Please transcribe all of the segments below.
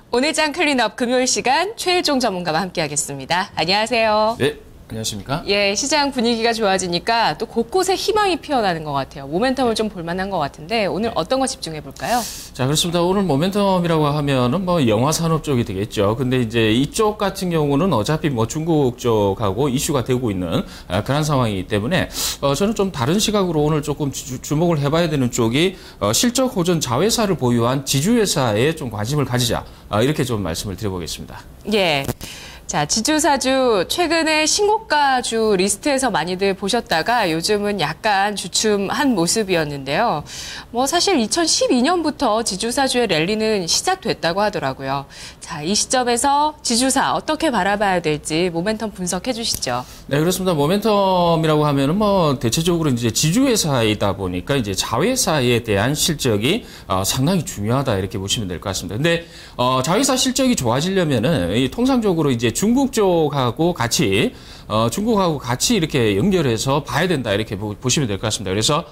오늘장 클린업 금요일 시간 최일종 전문가와 함께하겠습니다. 안녕하세요. 네, 안녕하십니까? 예, 시장 분위기가 좋아지니까 또 곳곳에 희망이 피어나는 것 같아요. 모멘텀을 좀 볼만한 것 같은데 오늘 어떤 거 집중해 볼까요? 자, 그렇습니다. 오늘 모멘텀이라고 하면은 뭐 영화 산업 쪽이 되겠죠. 근데 이제 이쪽 같은 경우는 어차피 뭐 중국 쪽하고 이슈가 되고 있는 그런 상황이기 때문에 저는 좀 다른 시각으로 오늘 조금 주목을 해봐야 되는 쪽이 실적 호전 자회사를 보유한 지주회사에 좀 관심을 가지자. 이렇게 좀 말씀을 드려보겠습니다. 예. 자, 지주사주 최근에 신고가주 리스트에서 많이들 보셨다가 요즘은 약간 주춤한 모습이었는데요. 뭐 사실 2012년부터 지주사주의 랠리는 시작됐다고 하더라고요. 자, 이 시점에서 지주사 어떻게 바라봐야 될지 모멘텀 분석해 주시죠. 네, 그렇습니다. 모멘텀이라고 하면은 뭐 대체적으로 이제 지주회사이다 보니까 이제 자회사에 대한 실적이 상당히 중요하다 이렇게 보시면 될 것 같습니다. 근데 자회사 실적이 좋아지려면은 통상적으로 이제 중국 쪽하고 같이 이렇게 연결해서 봐야 된다 이렇게 보시면 될 것 같습니다. 그래서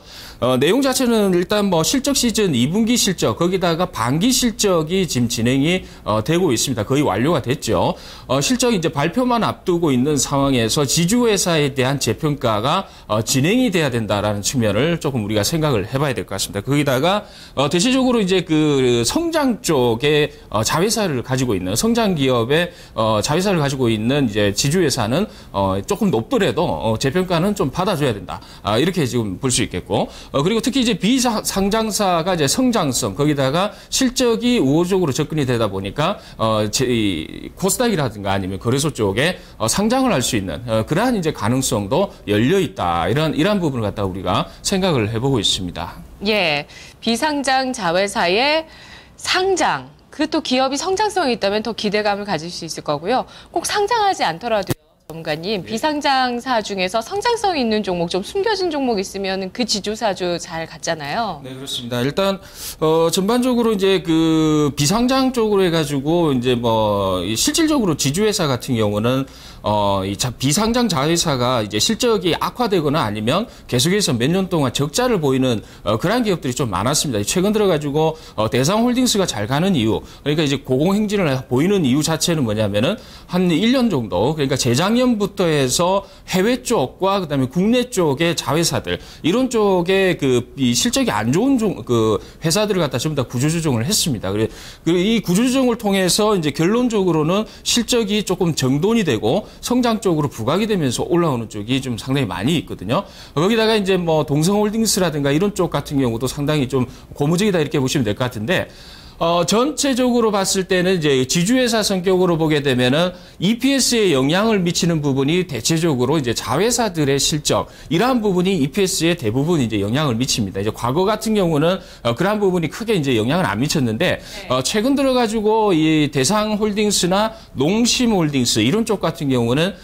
내용 자체는 일단 뭐 실적 시즌 2분기 실적 거기다가 반기 실적이 지금 진행이 되고 있습니다. 거의 완료가 됐죠. 실적이 이제 발표만 앞두고 있는 상황에서 지주회사에 대한 재평가가 진행이 돼야 된다라는 측면을 조금 우리가 생각을 해봐야 될 것 같습니다. 거기다가 대체적으로 이제 그 성장 쪽에 자회사를 가지고 있는 성장 기업의 자회사를 가지고 있는 이제 지주회사는 조금 높더라도 재평가는 좀 받아줘야 된다. 이렇게 지금 볼 수 있겠고 그리고 특히 이제 비상장사가 이제 성장성 거기다가 실적이 우호적으로 접근이 되다 보니까 코스닥이라든가 아니면 거래소 쪽에 상장을 할 수 있는 그러한 이제 가능성도 열려 있다. 이런 부분을 갖다가 우리가 생각을 해보고 있습니다. 예, 비상장 자회사의 상장. 그 또 기업이 성장성이 있다면 더 기대감을 가질 수 있을 거고요. 꼭 상장하지 않더라도 전문가님, 비상장사 중에서 성장성 있는 종목, 좀 숨겨진 종목 있으면 그 지주사주 잘 갔잖아요. 네, 그렇습니다. 일단 전반적으로 이제 그 비상장 쪽으로 해가지고 이제 뭐 실질적으로 지주회사 같은 경우는 이 비상장 자회사가 이제 실적이 악화되거나 아니면 계속해서 몇 년 동안 적자를 보이는 그런 기업들이 좀 많았습니다. 최근 들어가지고 대상홀딩스가 잘 가는 이유, 그러니까 이제 고공행진을 보이는 이유 자체는 뭐냐면은 한 1년 정도, 그러니까 재작년부터 해서 해외 쪽과 그다음에 국내 쪽의 자회사들 이런 쪽에 이 실적이 안 좋은 그 회사들을 갖다 전부 다 구조조정을 했습니다. 그리고 이 구조조정을 통해서 이제 결론적으로는 실적이 조금 정돈이 되고 성장 쪽으로 부각이 되면서 올라오는 쪽이 좀 상당히 많이 있거든요. 거기다가 이제 뭐 동성홀딩스라든가 이런 쪽 같은 경우도 상당히 좀 고무적이다 이렇게 보시면 될 것 같은데 전체적으로 봤을 때는 이제 지주회사 성격으로 보게 되면은 EPS에 영향을 미치는 부분이 대체적으로 이제 자회사들의 실적, 이러한 부분이 EPS에 대부분 이제 영향을 미칩니다. 이제 과거 같은 경우는 그러한 부분이 크게 이제 영향을 안 미쳤는데, 최근 들어가지고 이 대상홀딩스나 농심홀딩스 이런 쪽 같은 경우는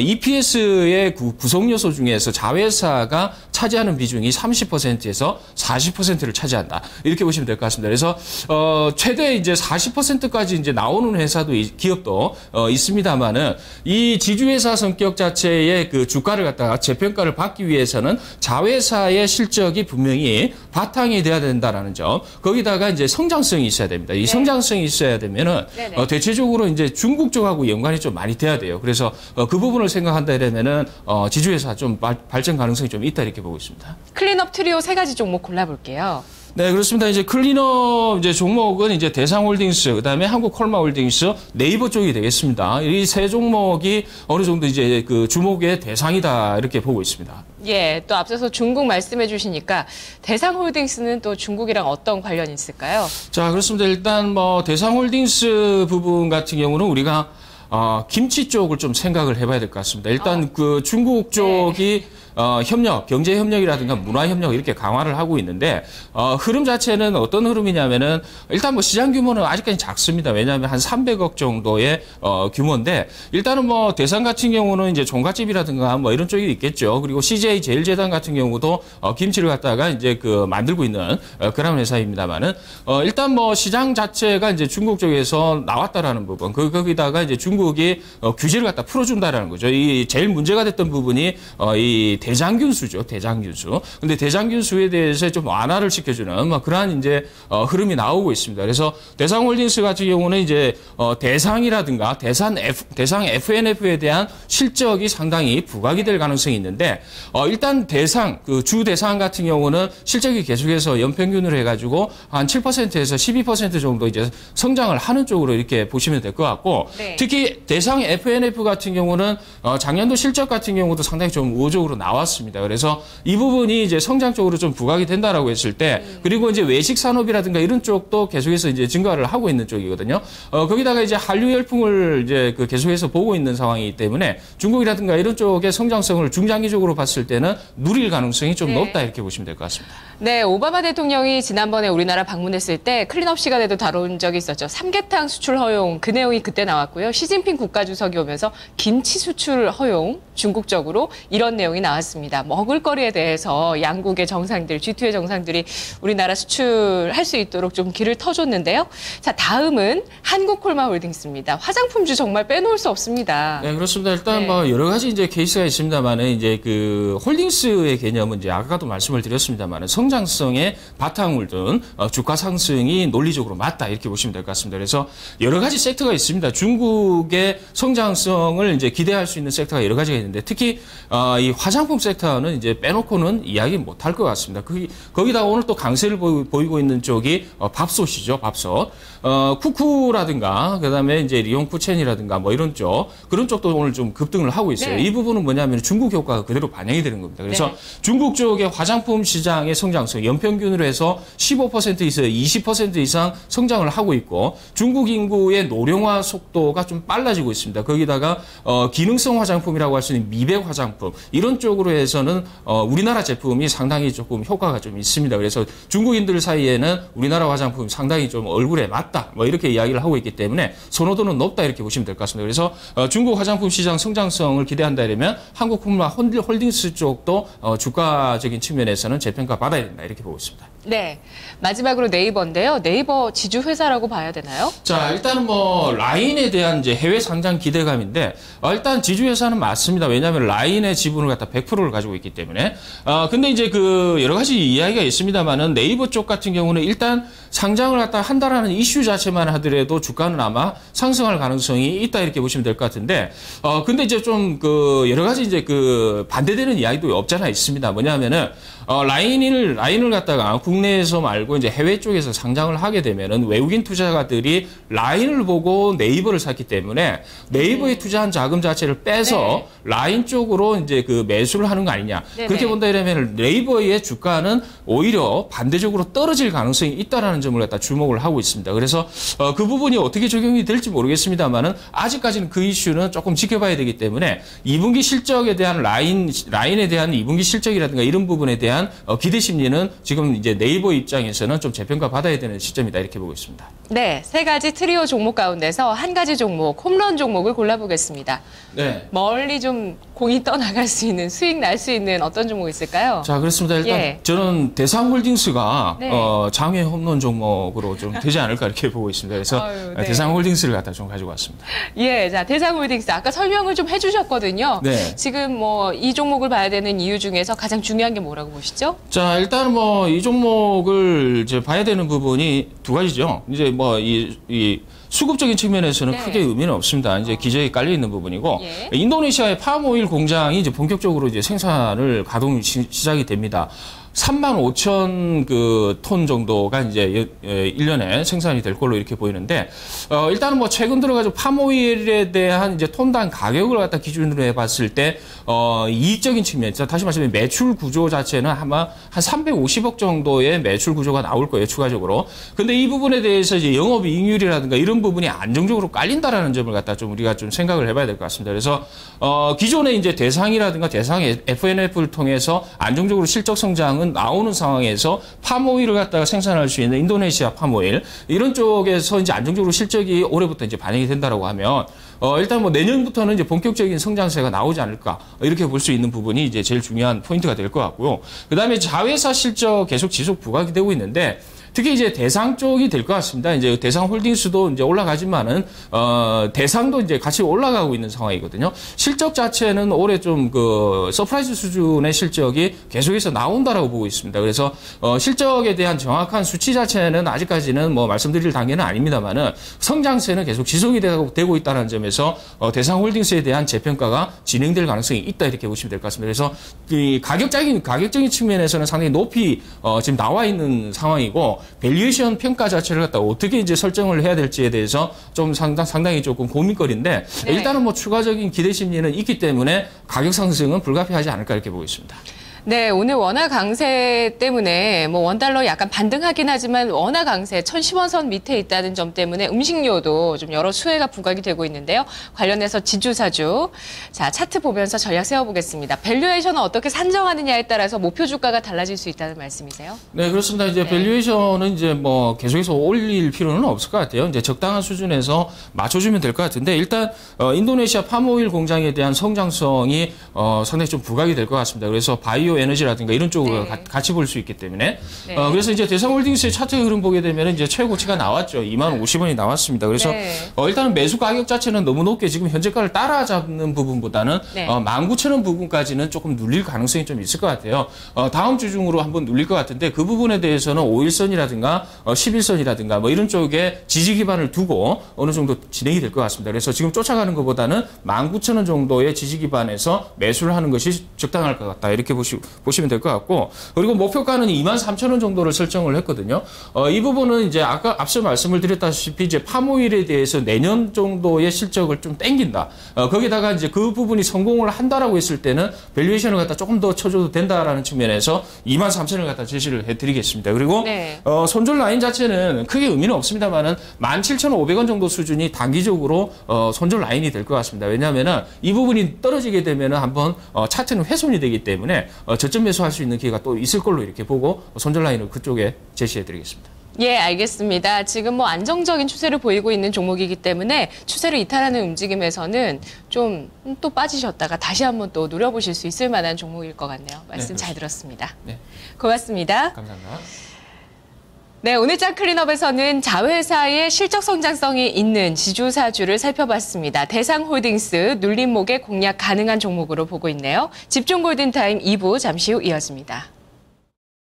EPS의 구성 요소 중에서 자회사가 차지하는 비중이 30%에서 40%를 차지한다. 이렇게 보시면 될 것 같습니다. 그래서 최대 이제 40%까지 이제 나오는 회사도 기업도 있습니다만은 이 지주회사 성격 자체의 그 주가를 갖다가 재평가를 받기 위해서는 자회사의 실적이 분명히 바탕이 돼야 된다라는 점. 거기다가 이제 성장성이 있어야 됩니다. 이 성장성이 있어야 되면은 대체적으로 이제 중국 쪽하고 연관이 좀 많이 돼야 돼요. 그래서 그 부분을 생각한다 이러면은 지주회사 좀 발전 가능성이 좀 있다 이렇게 보고 있습니다. 클린업 트리오 3가지 종목 골라볼게요. 네, 그렇습니다. 이제 클린업 이제 종목은 이제 대상홀딩스, 그다음에 한국콜마홀딩스, 네이버 쪽이 되겠습니다. 이 세 종목이 어느 정도 이제 그 주목의 대상이다 이렇게 보고 있습니다. 예, 또 앞서서 중국 말씀해 주시니까 대상홀딩스는 또 중국이랑 어떤 관련이 있을까요? 자, 그렇습니다. 일단 뭐 대상홀딩스 부분 같은 경우는 우리가 김치 쪽을 좀 생각을 해봐야 될 것 같습니다. 일단 그 중국 쪽이 협력, 경제 협력이라든가 문화 협력 이렇게 강화를 하고 있는데 흐름 자체는 어떤 흐름이냐면은 일단 뭐 시장 규모는 아직까지 작습니다. 왜냐하면 한 300억 정도의 규모인데 일단은 뭐 대상 같은 경우는 이제 종갓집이라든가 뭐 이런 쪽이 있겠죠. 그리고 CJ 제일제당 같은 경우도 김치를 갖다가 이제 그 만들고 있는 그런 회사입니다만은 일단 뭐 시장 자체가 이제 중국 쪽에서 나왔다라는 부분, 거기다가 이제 중국이 규제를 갖다 풀어준다라는 거죠. 이 제일 문제가 됐던 부분이 이 대장균수죠. 대장균수. 근데 대장균수에 대해서 좀 완화를 시켜주는 그러한 이제 흐름이 나오고 있습니다. 그래서 대상홀딩스 같은 경우는 이제 대상이라든가 대상 FNF에 대한 실적이 상당히 부각이 될 가능성이 있는데 일단 주 대상 같은 경우는 실적이 계속해서 연평균으로 해가지고 한 7%에서 12% 정도 이제 성장을 하는 쪽으로 이렇게 보시면 될 것 같고 네. 특히 대상 FNF 같은 경우는 작년도 실적 같은 경우도 상당히 좀 우호적으로 나왔습니다. 그래서 이 부분이 이제 성장 쪽으로 좀 부각이 된다라고 했을 때 그리고 이제 외식 산업이라든가 이런 쪽도 계속해서 이제 증가를 하고 있는 쪽이거든요. 거기다가 이제 한류 열풍을 이제 계속해서 보고 있는 상황이기 때문에 중국이라든가 이런 쪽의 성장성을 중장기적으로 봤을 때는 누릴 가능성이 좀 높다 이렇게 보시면 될 것 같습니다. 네, 오바마 대통령이 지난번에 우리나라 방문했을 때 클린업 시간에도 다룬 적이 있었죠. 삼계탕 수출 허용, 그 내용이 그때 나왔고요. 시진핑 국가주석이 오면서 김치 수출 허용, 중국적으로 이런 내용이 나왔습니다. 먹을거리에 대해서 양국의 정상들, G2의 정상들이 우리나라 수출할 수 있도록 좀 길을 터줬는데요. 자, 다음은 한국콜마홀딩스입니다. 화장품주 정말 빼놓을 수 없습니다. 네, 그렇습니다. 일단 여러 가지 이제 케이스가 있습니다만은 이제 홀딩스의 개념은 이제 아까도 말씀을 드렸습니다만은 성장성의 바탕을 둔 주가 상승이 논리적으로 맞다 이렇게 보시면 될 것 같습니다. 그래서 여러 가지 섹터가 있습니다. 중국의 성장성을 이제 기대할 수 있는 섹터가 여러 가지가 있는데 특히 이 화장품 섹터는 이제 빼놓고는 이야기 못할 것 같습니다. 거기다가 오늘 또 강세를 보이고 있는 쪽이 밥솥이죠, 밥솥. 쿠쿠라든가 그다음에 이제 리옹쿠첸이라든가 뭐 이런 그런 쪽도 오늘 좀 급등을 하고 있어요. 네. 이 부분은 뭐냐면 중국 효과가 그대로 반영이 되는 겁니다. 그래서 네. 중국 쪽의 화장품 시장의 성장성 연평균으로 해서 15%에서 20% 이상 성장을 하고 있고 중국 인구의 노령화 속도가 좀 빨라지고 있습니다. 거기다가 기능성 화장품이라고 할 수 있는 미백 화장품 이런 쪽으로 해서는 우리나라 제품이 상당히 조금 효과가 좀 있습니다. 그래서 중국인들 사이에는 우리나라 화장품이 상당히 좀 얼굴에 맞다 뭐 이렇게 이야기를 하고 있기 때문에 선호도는 높다 이렇게 보시면 될 것 같습니다. 그래서 중국 화장품 시장 성장성을 기대한다 이러면 한국콜마 홀딩스 쪽도 주가적인 측면에서는 재평가 받아야 된다 이렇게 보고 있습니다. 네, 마지막으로 네이버인데요. 네이버 지주 회사라고 봐야 되나요? 자, 일단은 라인에 대한 이제 해외 상장 기대감인데 일단 지주 회사는 맞습니다. 왜냐하면 라인의 지분을 갖다 100%를 가지고 있기 때문에. 근데 이제 여러 가지 이야기가 있습니다만은 네이버 쪽 같은 경우는 일단 상장을 갖다 한다라는 이슈 자체만 하더라도 주가는 아마 상승할 가능성이 있다 이렇게 보시면 될 것 같은데. 근데 이제 좀 여러 가지 이제 반대되는 이야기도 없지 않아 있습니다. 뭐냐면은 라인을 갖다가 국내에서 말고 이제 해외 쪽에서 상장을 하게 되면은 외국인 투자가들이 라인을 보고 네이버를 샀기 때문에 네이버에 투자한 자금 자체를 빼서 라인 쪽으로 이제 매수를 하는 거 아니냐. 네네. 그렇게 본다 이러면 네이버의 주가는 오히려 반대적으로 떨어질 가능성이 있다라는 점을 갖다 주목을 하고 있습니다. 그래서 그 부분이 어떻게 적용이 될지 모르겠습니다만은 아직까지는 그 이슈는 조금 지켜봐야 되기 때문에 2분기 실적에 대한 라인에 대한 2분기 실적이라든가 이런 부분에 대한 기대 심리는 지금 이제 네이버 입장에서는 좀 재평가 받아야 되는 시점이다 이렇게 보고 있습니다. 네, 세 가지 트리오 종목 가운데서 한 가지 종목, 홈런 종목을 골라보겠습니다. 네. 멀리 좀 공이 떠나갈 수 있는, 수익 날 수 있는 어떤 종목이 있을까요? 자, 그렇습니다. 일단 저는 대상홀딩스가 장외 홈런 종목으로 좀 되지 않을까 이렇게 보고 있습니다. 그래서 대상홀딩스를 갖다 좀 가지고 왔습니다. 예, 자, 대상홀딩스 아까 설명을 좀 해주셨거든요. 네. 지금 이 종목을 봐야 되는 이유 중에서 가장 중요한 게 뭐라고 보시죠? 자, 일단은 이 종목을 이제 봐야 되는 부분이 두 가지죠. 이제 이 수급적인 측면에서는 크게 의미는 없습니다. 이제 기저에 깔려 있는 부분이고 인도네시아의 팜오일 공장이 이제 본격적으로 이제 생산을 가동 시작이 됩니다. 35,000 톤 정도가 이제 1년에 생산이 될 걸로 이렇게 보이는데, 일단은 최근 들어가지고 팜오일에 대한 이제 톤당 가격을 갖다 기준으로 해봤을 때, 이익적인 측면, 다시 말씀해 매출 구조 자체는 아마 한 350억 정도의 매출 구조가 나올 거예요, 추가적으로. 근데 이 부분에 대해서 이제 영업이익률이라든가 이런 부분이 안정적으로 깔린다라는 점을 갖다 좀 우리가 좀 생각을 해봐야 될 것 같습니다. 그래서, 기존에 이제 대상이라든가 대상 FNF를 통해서 안정적으로 실적 성장은 나오는 상황에서 팜오일을 갖다가 생산할 수 있는 인도네시아 팜오일 이런 쪽에서 이제 안정적으로 실적이 올해부터 이제 반영이 된다라고 하면 일단 내년부터는 이제 본격적인 성장세가 나오지 않을까 이렇게 볼 수 있는 부분이 이제 제일 중요한 포인트가 될 것 같고요. 그다음에 자회사 실적 계속 지속 부각이 되고 있는데 특히 이제 대상 쪽이 될 것 같습니다. 이제 대상홀딩스도 이제 올라가지만은 대상도 이제 같이 올라가고 있는 상황이거든요. 실적 자체는 올해 좀 그 서프라이즈 수준의 실적이 계속해서 나온다라고 보고 있습니다. 그래서 실적에 대한 정확한 수치 자체는 아직까지는 뭐 말씀드릴 단계는 아닙니다만은 성장세는 계속 지속이 되고 있다는 점에서 대상홀딩스에 대한 재평가가 진행될 가능성이 있다 이렇게 보시면 될 것 같습니다. 그래서 이 가격적인 측면에서는 상당히 높이 지금 나와 있는 상황이고 밸류에이션 평가 자체를 갖다 어떻게 이제 설정을 해야 될지에 대해서 좀 상당히 조금 고민거리인데 네. 일단은 뭐 추가적인 기대 심리는 있기 때문에 가격 상승은 불가피하지 않을까 이렇게 보고 있습니다. 네, 오늘 원화 강세 때문에 뭐 원달러 약간 반등하긴 하지만 원화 강세 1,010원 선 밑에 있다는 점 때문에 음식료도 좀 여러 수혜가 부각이 되고 있는데요. 관련해서 지주사주. 자, 차트 보면서 전략 세워보겠습니다. 밸류에이션은 어떻게 산정하느냐에 따라서 목표 주가가 달라질 수 있다는 말씀이세요? 네, 그렇습니다. 이제 밸류에이션은 이제 뭐 계속해서 올릴 필요는 없을 것 같아요. 이제 적당한 수준에서 맞춰주면 될 것 같은데 일단 인도네시아 팜오일 공장에 대한 성장성이 상당히 좀 부각이 될 것 같습니다. 그래서 바이오 에너지라든가 이런 쪽으로 네. 같이 볼 수 있기 때문에 네. 그래서 이제 대상홀딩스의 차트 흐름 보게 되면 이제 최고치가 나왔죠. 20,050원이 나왔습니다. 그래서 네. 일단은 매수 가격 자체는 너무 높게 지금 현재가를 따라잡는 부분보다는 네. 19,000원 부분까지는 조금 눌릴 가능성이 좀 있을 것 같아요. 다음 주 중으로 한번 눌릴 것 같은데 그 부분에 대해서는 5일선이라든가 11선이라든가 뭐 이런 쪽에 지지 기반을 두고 어느 정도 진행이 될 것 같습니다. 그래서 지금 쫓아가는 것보다는 19,000원 정도의 지지 기반에서 매수를 하는 것이 적당할 것 같다. 이렇게 보시면 될 것 같고 그리고 목표가는 23,000원 정도를 설정을 했거든요. 이 부분은 이제 앞서 말씀을 드렸다시피 이제 팜오일에 대해서 내년 정도의 실적을 좀 땡긴다. 거기다가 이제 그 부분이 성공을 한다라고 했을 때는 밸류에이션을 갖다 조금 더 쳐줘도 된다라는 측면에서 23,000원을 갖다 제시를 해드리겠습니다. 그리고 네. 손절 라인 자체는 크게 의미는 없습니다만은 17,500원 정도 수준이 단기적으로 손절 라인이 될 것 같습니다. 왜냐하면은 이 부분이 떨어지게 되면은 한번 차트는 훼손이 되기 때문에 저점 매수할 수 있는 기회가 또 있을 걸로 이렇게 보고 손절 라인을 그쪽에 제시해드리겠습니다. 예, 알겠습니다. 지금 뭐 안정적인 추세를 보이고 있는 종목이기 때문에 추세를 이탈하는 움직임에서는 좀 또 빠지셨다가 다시 한번 또 노려보실 수 있을 만한 종목일 것 같네요. 말씀 잘 들었습니다. 네. 고맙습니다. 감사합니다. 네, 오늘 장 클린업에서는 자회사의 실적 성장성이 있는 지주사주를 살펴봤습니다. 대상홀딩스, 눌림목에 공략 가능한 종목으로 보고 있네요. 집중 골든타임 2부 잠시 후 이어집니다.